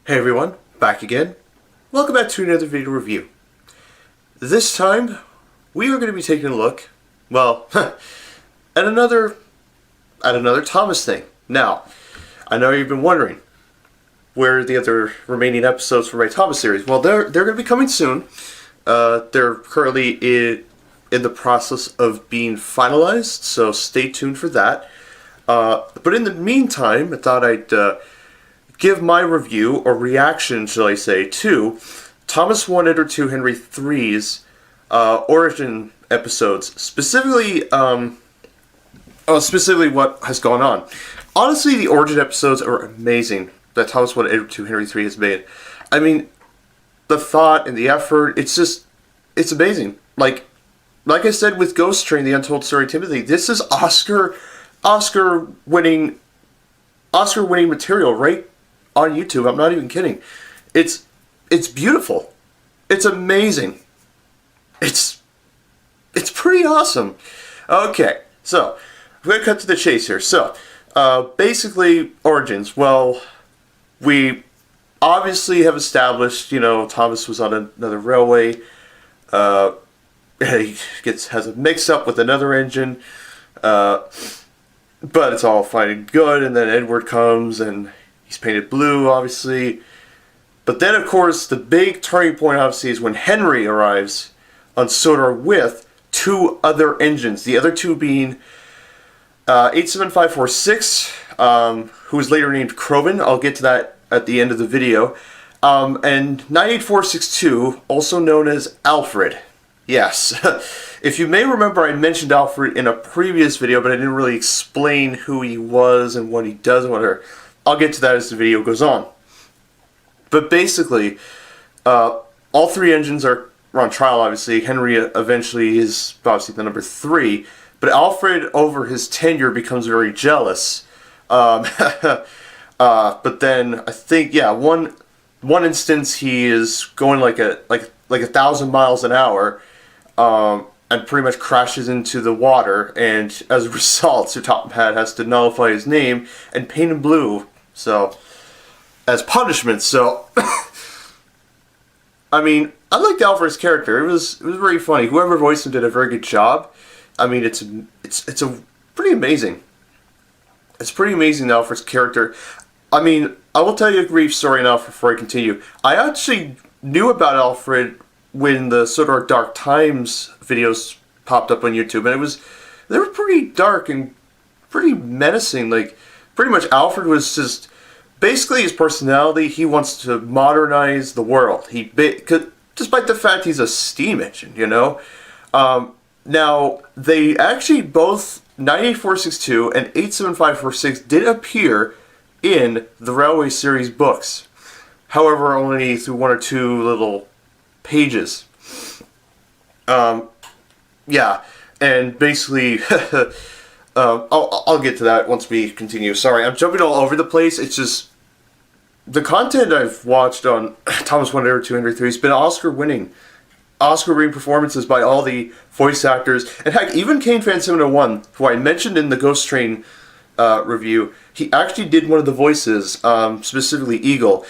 Hey everyone, back again. Welcome back to another video review. This time, we are going to be taking a look, well, at another Thomas thing. Now, I know you've been wondering, where are the other remaining episodes for my Thomas series? Well, they're going to be coming soon. They're currently in the process of being finalized, so stay tuned for that. But in the meantime, I thought I'd give my review, or reaction, shall I say, to Thomas1Edward2Henry3's origin episodes, specifically what has gone on. Honestly, the origin episodes are amazing that Thomas1Edward2Henry3 has made. I mean, the thought and the effort, it's amazing. Like I said with Ghost Train, The Untold Story of Timothy, this is Oscar-winning material right on YouTube. I'm not even kidding. It's beautiful. It's amazing. It's pretty awesome. Okay, so I'm going to cut to the chase here. So, basically, origins. Well, we obviously have established, Thomas was on another railway. He has a mix-up with another engine. But it's all fine and good, and then Edward comes, and he's painted blue, obviously. But then, of course, the big turning point, obviously, is when Henry arrives on Sodor with two other engines. The other two being 87546, who was later named Crowman. I'll get to that at the end of the video. And 98462, also known as Alfred. Yes. If you may remember, I mentioned Alfred in a previous video, but I didn't really explain who he was and what he does and whatever. I'll get to that as the video goes on. But basically, all three engines are on trial, obviously. Henry eventually is obviously the number 3. But Alfred, over his tenure, becomes very jealous. But then, I think, yeah, one instance he is going like 1,000 miles an hour, and pretty much crashes into the water, and as a result, Sir Topham has to nullify his name and paint him blue, so, as punishment. So, I mean, I liked Alfred's character. It was very funny. Whoever voiced him did a very good job. I mean, it's a pretty amazing. It's pretty amazing, Alfred's character. I mean, I will tell you a brief story now before I continue. I actually knew about Alfred when the Sodor Dark Times videos popped up on YouTube, and they were pretty dark and pretty menacing. Like, pretty much Alfred was just, basically his personality, he wants to modernize the world. Despite the fact he's a steam engine, Now, they actually both, 98462 and 87546 did appear in the Railway series books. However, only through one or two little pages. Yeah, and basically, I'll get to that once we continue. Sorry, I'm jumping all over the place. It's just, the content I've watched on Thomas1Edward2Henry3 has been Oscar-winning performances by all the voice actors. And heck, even Kane701, who I mentioned in the Ghost Train review, he actually did one of the voices, specifically Eagle.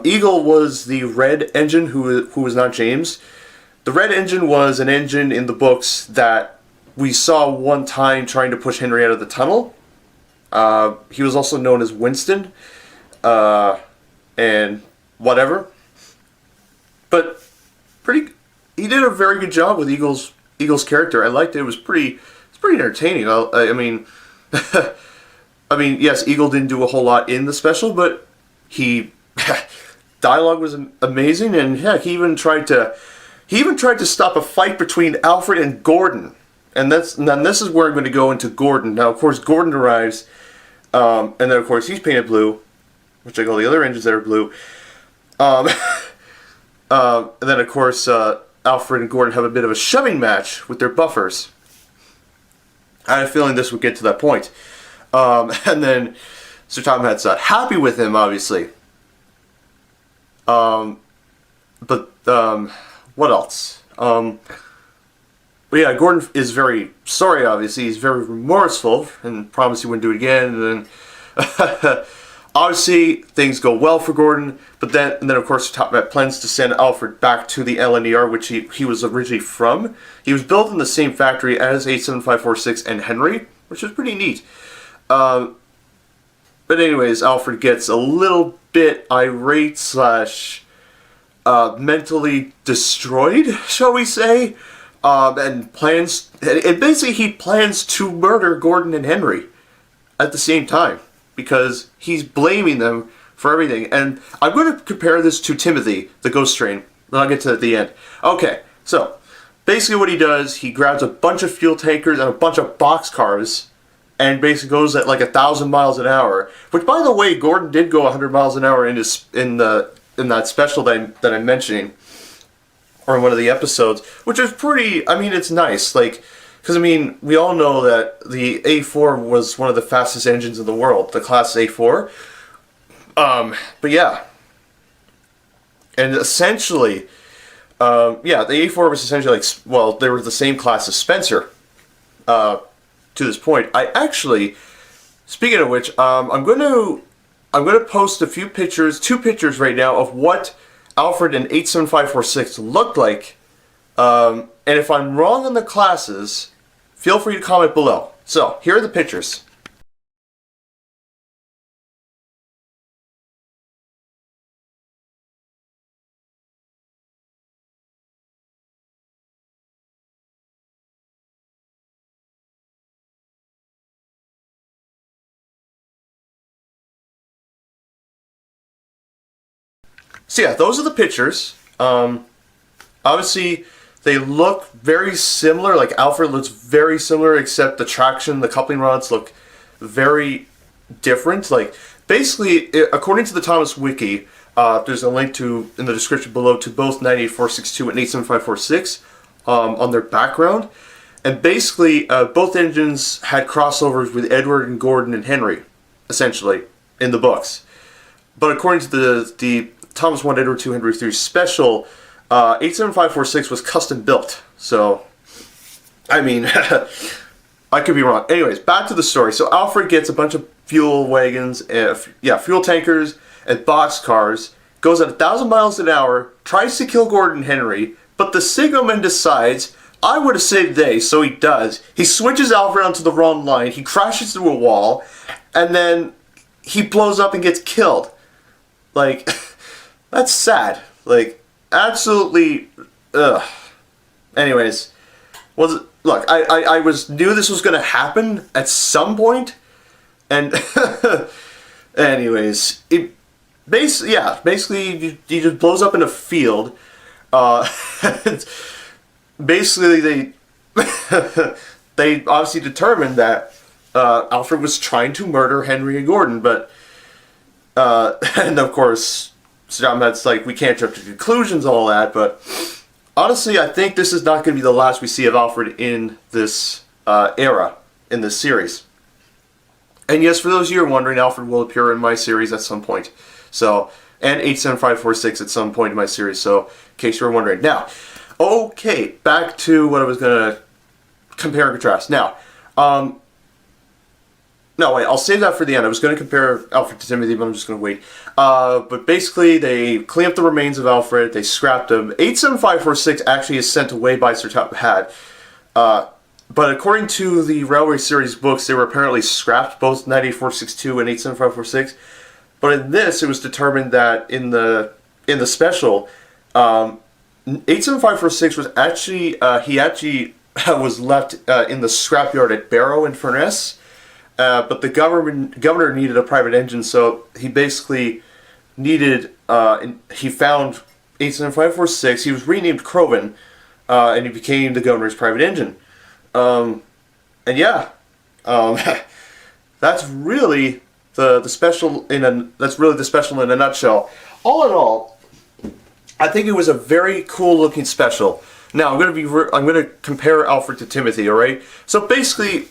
Eagle was the red engine who was not James. The red engine was an engine in the books that we saw one time trying to push Henry out of the tunnel. He was also known as Winston, and whatever. But he did a very good job with Eagle's character. I liked it. It was pretty entertaining. I mean, I mean, yes, Eagle didn't do a whole lot in the special, but dialogue was amazing, and heck, he even tried to stop a fight between Alfred and Gordon. And this is where I'm going to go into Gordon. Now, of course, Gordon arrives, and then, of course, he's painted blue, which like all the other engines that are blue. And then, of course, Alfred and Gordon have a bit of a shoving match with their buffers. I had a feeling this would get to that point. And then Sir Tom's not happy with him, obviously. But what else? But yeah, Gordon is very sorry, obviously. He's very remorseful and promised he wouldn't do it again. And then Obviously, things go well for Gordon, but then of course, Top plans to send Alfred back to the NWR, which he was originally from. He was built in the same factory as 87546 and Henry, which is pretty neat. But anyways, Alfred gets a little bit irate slash mentally destroyed, shall we say, and basically he plans to murder Gordon and Henry at the same time, because he's blaming them for everything. And I'm going to compare this to Timothy, the ghost train, and I'll get to it at the end. Okay, so basically what he does, he grabs a bunch of fuel tankers and a bunch of boxcars, and basically goes at like 1,000 miles an hour. Which, by the way, Gordon did go 100 miles an hour in that special that I'm mentioning, or in one of the episodes, which is pretty. I mean, it's nice, like, because I mean, we all know that the A4 was one of the fastest engines in the world, the class A4. But yeah, and essentially, yeah, the A4 was essentially like, well, they were the same class as Spencer. To this point, I actually, speaking of which, I'm going to post two pictures right now of what Alfred in 87546 looked like. And if I'm wrong on the classes, feel free to comment below. So here are the pictures. So yeah, those are the pictures. Obviously, they look very similar. Like, Alfred looks very similar, except the traction, the coupling rods look very different. Like, basically, according to the Thomas Wiki, there's a link in the description below to both 98462 and 87546 on their background. And basically, both engines had crossovers with Edward and Gordon and Henry, essentially, in the books. But according to the To Thomas1Edward2Henry3 special, 87546 was custom built. So, I mean, I could be wrong. Anyways, back to the story. So Alfred gets a bunch of fuel wagons, fuel tankers, and boxcars, goes at 1,000 miles an hour, tries to kill Gordon and Henry, but the signalman decides, I would have saved the day, so he does. He switches Alfred onto the wrong line, he crashes through a wall, and then he blows up and gets killed. Like, that's sad. Like, absolutely, ugh. Anyways, look, I knew this was gonna happen at some point, and anyways, basically he just blows up in a field. Basically, they obviously determined that Alfred was trying to murder Henry and Gordon, but and of course, that's like, we can't jump to conclusions and all that, but honestly, I think this is not going to be the last we see of Alfred in this era, in this series. And yes, for those of you who are wondering, Alfred will appear in my series at some point. So, and 87546 at some point in my series, so in case you were wondering. Now, okay, back to what I was going to compare and contrast. Now, no, wait, I'll save that for the end. I was going to compare Alfred to Timothy, but I'm just going to wait. But basically, they clean up the remains of Alfred, they scrapped him. 87546 actually is sent away by Sir Top. But according to the Railway Series books, they were apparently scrapped, both 98462 and 87546. But in this, it was determined that in the special, 87546 was actually, he actually was left in the scrapyard at Barrow in Furness. But the governor needed a private engine, so he basically needed, he found 87546, he was renamed Croven, and he became the governor's private engine. And yeah, that's really the special in a nutshell. All in all, I think it was a very cool looking special. Now I'm going to compare Alfred to Timothy, all right? So basically,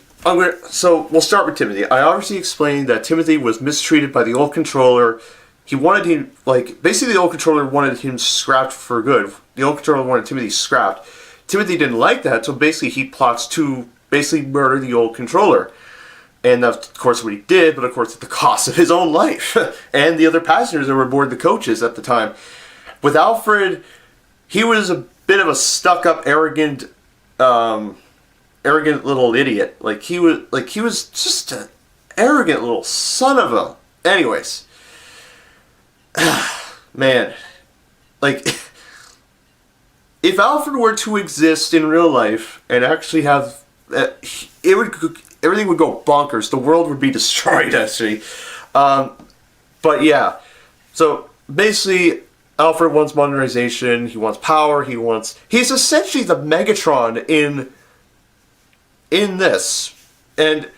so we'll start with Timothy. I obviously explained that Timothy was mistreated by the old controller. He wanted him, like, basically the old controller wanted him scrapped for good. The old controller wanted Timothy scrapped. Timothy didn't like that, so basically he plots to basically murder the old controller. And that's, of course, what he did, but of course at the cost of his own life and the other passengers that were aboard, the coaches at the time. With Alfred, he was a bit of a stuck-up, arrogant little idiot. Like he was just an arrogant little son of a. Anyways, man, like if Alfred were to exist in real life and actually have, everything would go bonkers. The world would be destroyed, actually. But yeah, so basically, Alfred wants modernization. He wants power. He's essentially the Megatron in this. And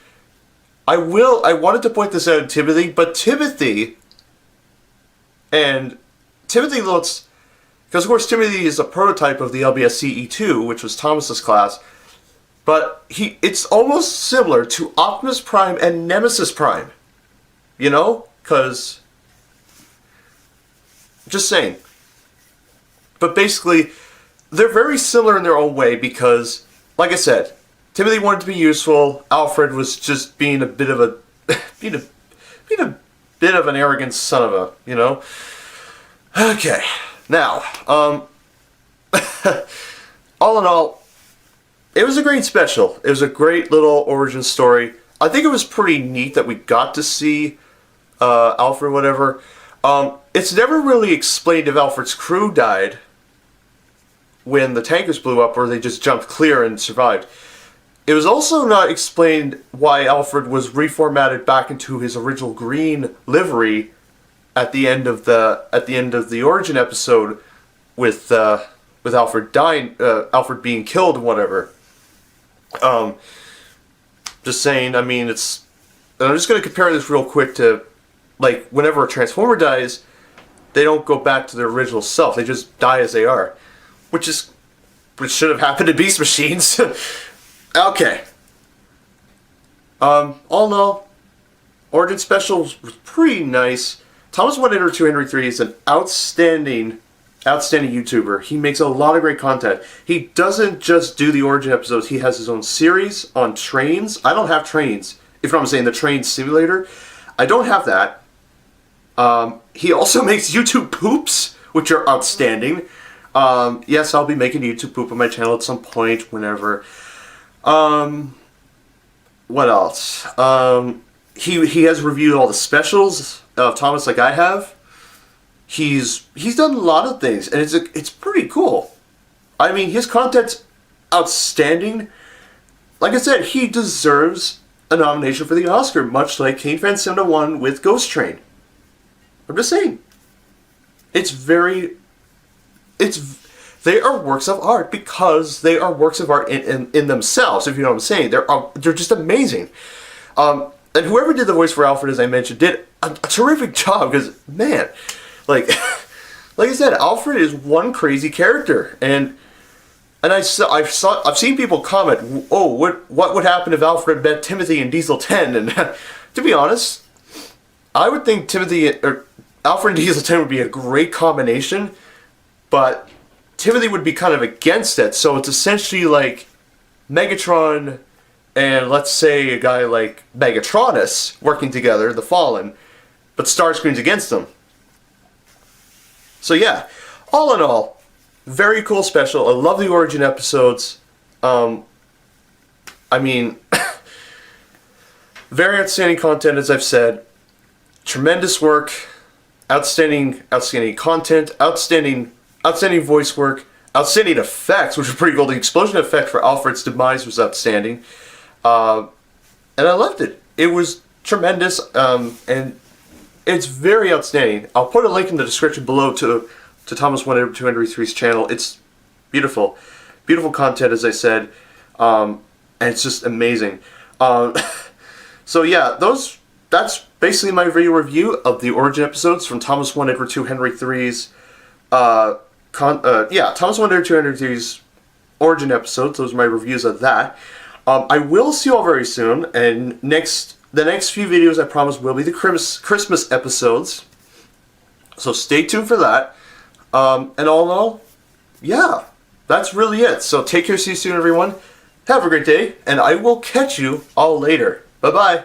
I wanted to point this out to Timothy, but Timothy looks, because of course Timothy is a prototype of the LBS-CE2, which was Thomas's class. But it's almost similar to Optimus Prime and Nemesis Prime. You know? Because, just saying. But basically, they're very similar in their own way because, like I said, Timothy wanted to be useful. Alfred was just being a bit of a, being a bit of an arrogant son of a, you know? Okay. Now, all in all, it was a great special. It was a great little origin story. I think it was pretty neat that we got to see Alfred, whatever. It's never really explained if Alfred's crew died when the tankers blew up or they just jumped clear and survived. It was also not explained why Alfred was reformatted back into his original green livery at the end of the origin episode with Alfred dying, Alfred being killed and whatever. Just saying, I mean, I'm just going to compare this real quick to, like, whenever a Transformer dies, they don't go back to their original self. They just die as they are. Which should have happened to Beast Machines. Okay. All in all, Origin Special was pretty nice. Thomas1Edward2Henry3 is an outstanding YouTuber. He makes a lot of great content. He doesn't just do the Origin episodes. He has his own series on trains. I don't have trains. If you know what I'm saying, the train simulator. I don't have that. He also makes YouTube poops, which are outstanding. Yes, I'll be making YouTube poop on my channel at some point, whenever. What else? He has reviewed all the specials of Thomas, like I have. He's done a lot of things, and it's pretty cool. I mean, his content's outstanding. Like I said, he deserves a nomination for the Oscar, much like Kane Fan 701 with Ghost Train. I'm just saying. They are works of art because they are works of art in themselves, if you know what I'm saying. They're just amazing. And whoever did the voice for Alfred, as I mentioned, did a terrific job because, man, like I said, Alfred is one crazy character, and I've seen people comment, "Oh, what would happen if Alfred met Timothy in Diesel 10?" And to be honest, I would think Alfred and Diesel 10 would be a great combination, but Timothy would be kind of against it. So it's essentially like Megatron and, let's say, a guy like Megatronus working together, the Fallen, but Starscream's against them. So yeah, all in all, very cool special. I love the Origin episodes. I mean, very outstanding content, as I've said. Tremendous work, outstanding content, outstanding voice work, outstanding effects, which were pretty cool. The explosion effect for Alfred's demise was outstanding. And I loved it. It was tremendous, and it's very outstanding. I'll put a link in the description below to Thomas1Edward2Henry3's channel. It's beautiful. Beautiful content, as I said. And it's just amazing. So yeah, that's basically my video review of the Origin episodes from Thomas1Edward2Henry3's Thomas1Edward2Henry3's Origin episodes. Those are my reviews of that. I will see you all very soon, and the next few videos, I promise, will be the Christmas episodes. So stay tuned for that. And all in all, yeah, that's really it. So take care, see you soon, everyone. Have a great day, and I will catch you all later. Bye-bye.